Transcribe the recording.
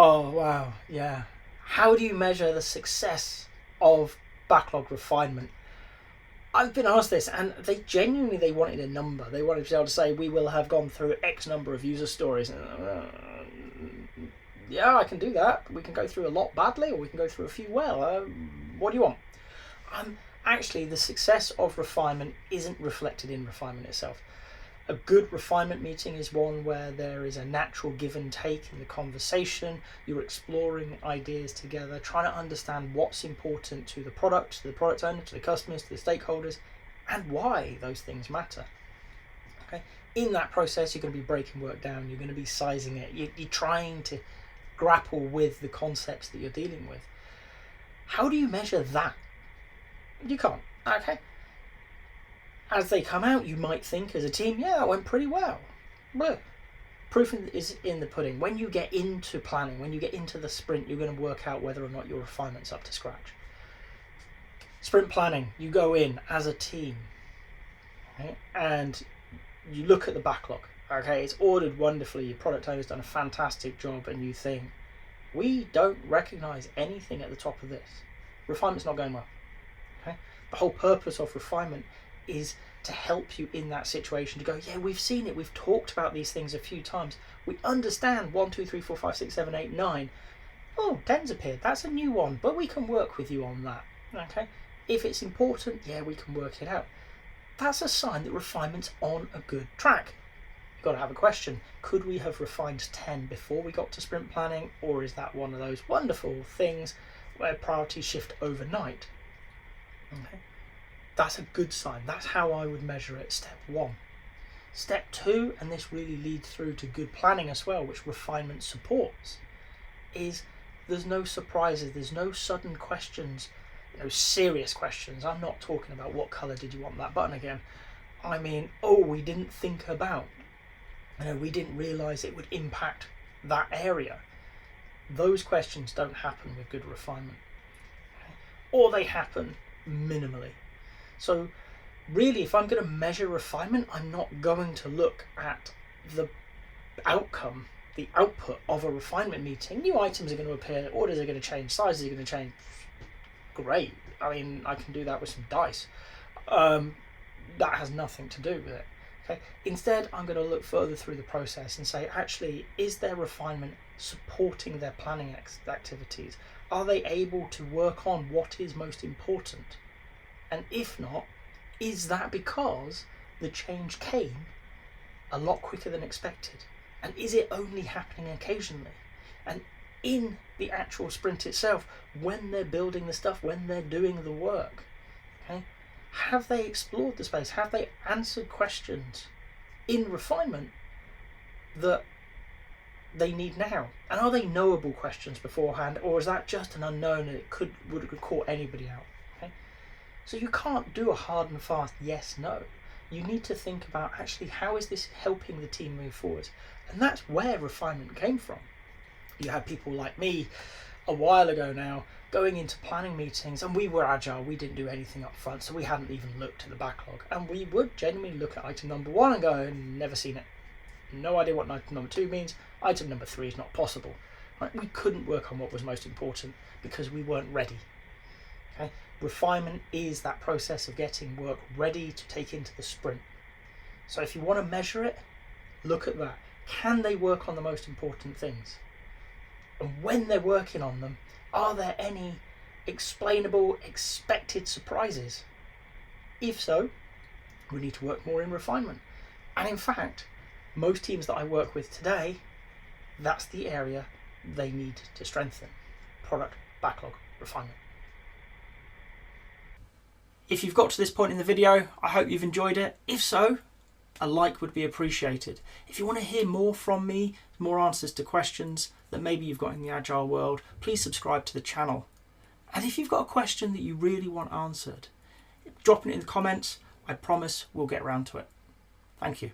Oh, wow. Yeah. How do you measure the success of backlog refinement? I've been asked this, and they wanted a number. They wanted to be able to say, we will have gone through X number of user stories. And, yeah, I can do that. We can go through a lot badly, or we can go through a few well. What do you want? Actually, the success of refinement isn't reflected in refinement itself. A good refinement meeting is one where there is a natural give and take in the conversation. You're exploring ideas together, trying to understand what's important to the product owner, to the customers, to the stakeholders, and why those things matter. Okay. In that process, you're going to be breaking work down. You're going to be sizing it. You're trying to grapple with the concepts that you're dealing with. How do you measure that? You can't. Okay. As they come out, you might think as a team, yeah, that went pretty well. But proof is in the pudding. When you get into planning, when you get into the sprint, you're going to work out whether or not your refinement's up to scratch. Sprint planning, you go in as a team, okay, and you look at the backlog. Okay, it's ordered wonderfully. Your product owner's done a fantastic job, and you think, we don't recognise anything at the top of this. Refinement's not going well. Okay, the whole purpose of refinement is to help you in that situation to go, yeah, we've seen it, we've talked about these things a few times, we understand 1, 2, 3, 4, 5, 6, 7, 8, 9. Oh, 10's appeared, that's a new one, but we can work with you on that. Okay, if it's important, yeah, we can work it out. That's a sign that refinement's on a good track. You've got to have a question. Could we have refined 10 before we got to sprint planning, or is that one of those wonderful things where priorities shift overnight? Okay, that's a good sign. That's how I would measure it. Step 1. Step 2, and this really leads through to good planning as well, which refinement supports, is there's no surprises, there's no sudden questions, no serious questions. I'm not talking about what colour did you want that button again. I mean, oh, we didn't think about, we didn't realise it would impact that area. Those questions don't happen with good refinement, or they happen minimally. So really, if I'm going to measure refinement, I'm not going to look at the outcome, the output of a refinement meeting. New items are going to appear, orders are going to change, sizes are going to change. Great. I mean, I can do that with some dice. That has nothing to do with it. Okay. Instead, I'm going to look further through the process and say, actually, is their refinement supporting their planning activities? Are they able to work on what is most important? And if not, is that because the change came a lot quicker than expected? And is it only happening occasionally? And in the actual sprint itself, when they're building the stuff, when they're doing the work, okay, have they explored the space? Have they answered questions in refinement that they need now? And are they knowable questions beforehand, or is that just an unknown and it would have caught anybody out? Okay, so you can't do a hard and fast yes, no. You need to think about, actually, how is this helping the team move forward? And that's where refinement came from. You had people like me a while ago now going into planning meetings, and we were agile, we didn't do anything up front, so we hadn't even looked at the backlog, and we would genuinely look at item number 1 and go, never seen it, no idea what item number 2 means, item number 3 is not possible. Right? We couldn't work on what was most important because we weren't ready. Okay? Refinement is that process of getting work ready to take into the sprint. So if you want to measure it, look at that. Can they work on the most important things? And when they're working on them, are there any explainable, expected surprises? If so, we need to work more in refinement. And in fact, most teams that I work with today, that's the area they need to strengthen. Product, backlog, refinement. If you've got to this point in the video, I hope you've enjoyed it. If so, a like would be appreciated. If you want to hear more from me, more answers to questions that maybe you've got in the Agile world, please subscribe to the channel. And if you've got a question that you really want answered, drop it in the comments. I promise we'll get around to it. Thank you.